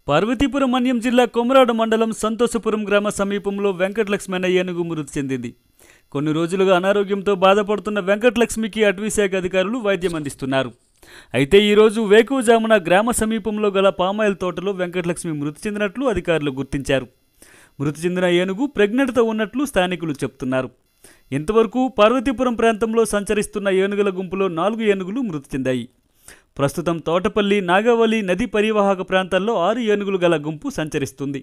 పార్వతీపురం మన్యం జిల్లా కొమరాడ మండలం సంతోషపురం గ్రామ సమీపంలో వెంకటలక్ష్మి అనే ఏనుగు మృతి చెందింది. కొన్ని రోజులుగా అనారోగ్యంతో బాధపడుతున్న వెంకటలక్ష్మికి అటవీశాఖ అధికారులు వైద్యం అందిస్తున్నారు. అయితే ఈరోజు వేకువజామున గ్రామ సమీపంలో గల పామాయిల్ తోటలో వెంకటలక్ష్మి మృతి చెందినట్లు అధికారులు గుర్తించారు. మృతి చెందిన ఏనుగు ప్రెగ్నెంట్తో ఉన్నట్లు స్థానికులు చెబుతున్నారు. ఇంతవరకు పార్వతీపురం ప్రాంతంలో సంచరిస్తున్న ఏనుగుల గుంపులో 4 ఏనుగులు మృతి చెందాయి. ప్రస్తుతం తోటపల్లి, నాగావళి నది పరివాహక ప్రాంతాల్లో 6 ఏనుగులు గల గుంపు సంచరిస్తుంది.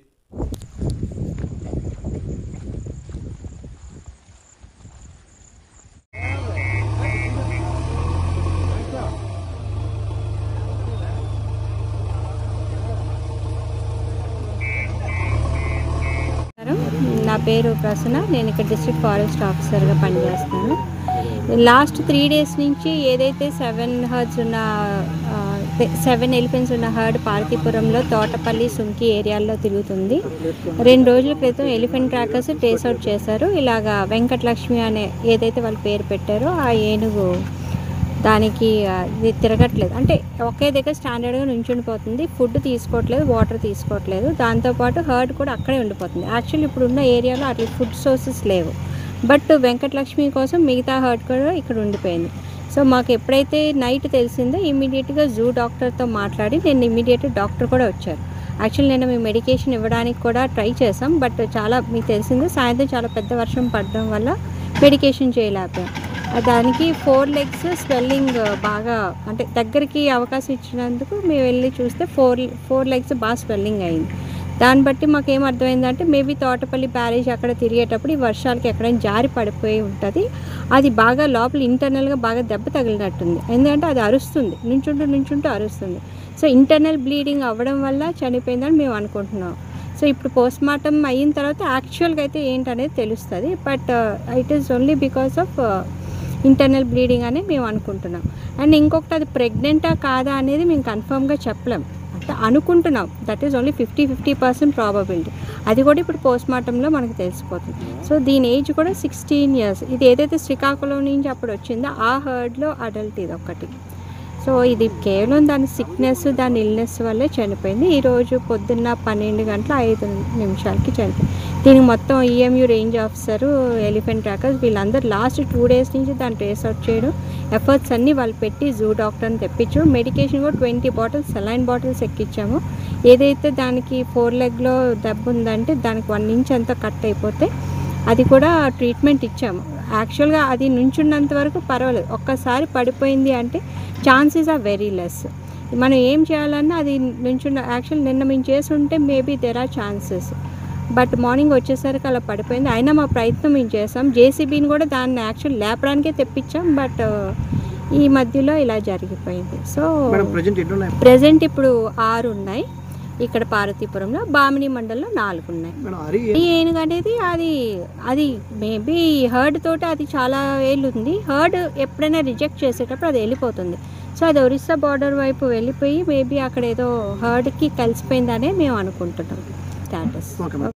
నా పేరు ప్రసన్న. నేను ఇక్కడ డిస్ట్రిక్ట్ ఫారెస్ట్ ఆఫీసర్గా పనిచేస్తాను. లాస్ట్ 3 days నుంచి ఏదైతే 7 herds ఉన్న 7 elephants ఉన్న హర్డ్ పార్వతీపురంలో తోటపల్లి, సుంకి ఏరియాల్లో తిరుగుతుంది. 2 రోజుల క్రితం ఎలిఫెంట్ ట్రాకర్స్ ట్రేస్ అవుట్ చేశారు. ఇలాగా వెంకటలక్ష్మి అనే ఏదైతే వాళ్ళు పేరు పెట్టారో ఆ ఏనుగు దానికి ఇది తిరగట్లేదు, అంటే ఒకే దగ్గర స్టాండర్డ్గా నుంచుండిపోతుంది. ఫుడ్ తీసుకోవట్లేదు, వాటర్ తీసుకోవట్లేదు. దాంతోపాటు హర్డ్ కూడా అక్కడే ఉండిపోతుంది. యాక్చువల్లీ ఇప్పుడున్న ఏరియాలో అట్లా ఫుడ్ సోర్సెస్ లేవు. బట్ వెంకటలక్ష్మి కోసం మిగతా హర్డ్ కూడా ఇక్కడ ఉండిపోయింది. సో మాకు ఎప్పుడైతే నైట్ తెలిసిందో ఇమీడియట్గా జూ డాక్టర్తో మాట్లాడి ఇమీడియట్ డాక్టర్ కూడా వచ్చారు. యాక్చువల్లీ నేను మేము మెడికేషన్ ఇవ్వడానికి కూడా ట్రై చేసాం. బట్ చాలా మీకు తెలిసిందే, సాయంత్రం చాలా పెద్ద వర్షం పడడం వల్ల మెడికేషన్ చేయలేకపోయాం. దానికి 4 legs స్వెల్లింగ్ బాగా, అంటే దగ్గరికి అవకాశం ఇచ్చినందుకు మేము వెళ్ళి చూస్తే 4 legs బాగా స్వెల్లింగ్ అయింది. దాన్ని బట్టి మాకు ఏం అర్థమైందంటే మేబీ తోటపల్లి బ్యారేజ్ అక్కడ తిరిగేటప్పుడు ఈ వర్షాలకి ఎక్కడైనా జారి పడిపోయి ఉంటుంది. అది బాగా లోపల ఇంటర్నల్గా బాగా దెబ్బ తగిలినట్టుంది. ఎందుకంటే అది అరుస్తుంది, నుంచుంటూ అరుస్తుంది. సో ఇంటర్నల్ బ్లీడింగ్ అవ్వడం వల్ల చనిపోయిందని మేము అనుకుంటున్నాం. సో ఇప్పుడు పోస్ట్మార్టం అయిన తర్వాత యాక్చువల్గా అయితే ఏంటనేది తెలుస్తుంది. But it is only because of internal bleeding అని మేము అనుకుంటున్నాం. అండ్ ఇంకొకటి, అది ప్రెగ్నెంటా కాదా అనేది మేము కన్ఫర్మ్గా చెప్పలేం, అంటే అనుకుంటున్నాం. That is only 50% probability. అది కూడా ఇప్పుడు పోస్ట్మార్టంలో మనకు తెలిసిపోతుంది. సో దీని ఏజ్ కూడా 16 years. ఇది ఏదైతే శ్రీకాకుళం నుంచి అప్పుడు వచ్చిందో ఆ హర్డ్లో అడల్ట్ ఇది ఒకటి. సో ఇది కేవలం దాని సిక్నెస్, దాని ఇల్నెస్ వల్లే చనిపోయింది. ఈరోజు పొద్దున్న 12:05 చనిపోయింది. దీనికి మొత్తం EMU range officer, elephant trackers వీళ్ళందరూ లాస్ట్ 2 days నుంచి దాన్ని ట్రేస్ అవుట్ చేయడం ఎఫర్ట్స్ అన్నీ వాళ్ళు పెట్టి జూ డాక్టర్ని తెప్పించాము. మెడికేషన్ కూడా 20 bottles సెలైన్ బాటిల్స్ ఎక్కించాము. ఏదైతే దానికి 4 legలో దెబ్బ ఉందంటే దానికి 1 inch అంతా కట్ అయిపోతే అది కూడా ట్రీట్మెంట్ ఇచ్చాము. యాక్చువల్గా అది నుంచున్నంత వరకు పర్వాలేదు. ఒక్కసారి పడిపోయింది అంటే ఛాన్సెస్ ఆర్ వెరీ లెస్. మనం ఏం చేయాలన్నా అది నుంచున్న, యాక్చువల్ నిన్న మేము చేసి ఉంటే maybe there are chances. But morning వచ్చేసరికి అలా పడిపోయింది. అయినా మా ప్రయత్నం మేము చేసాం. జేసీబీని కూడా దాన్ని యాక్చువల్ లేపడానికే తెప్పించాం. బట్ ఈ మధ్యలో ఇలా జరిగిపోయింది. సో ప్రజెంట్ ఇప్పుడు 6 ఉన్నాయి. ఇక్కడ పార్వతీపురంలో, బామిని మండలంలో 4 ఉన్నాయి. ఈ ఏనుగు అనేది అది మేబీ హర్డ్ తోటి అది చాలా ఏళ్ళు ఉంది. హర్డ్ ఎప్పుడైనా రిజెక్ట్ చేసేటప్పుడు అది వెళ్ళిపోతుంది. సో అది ఒరిస్సా బార్డర్ వైపు వెళ్ళిపోయి మేబీ అక్కడ ఏదో హర్డ్కి కలిసిపోయిందనే మేము అనుకుంటున్నాం స్టాటస్.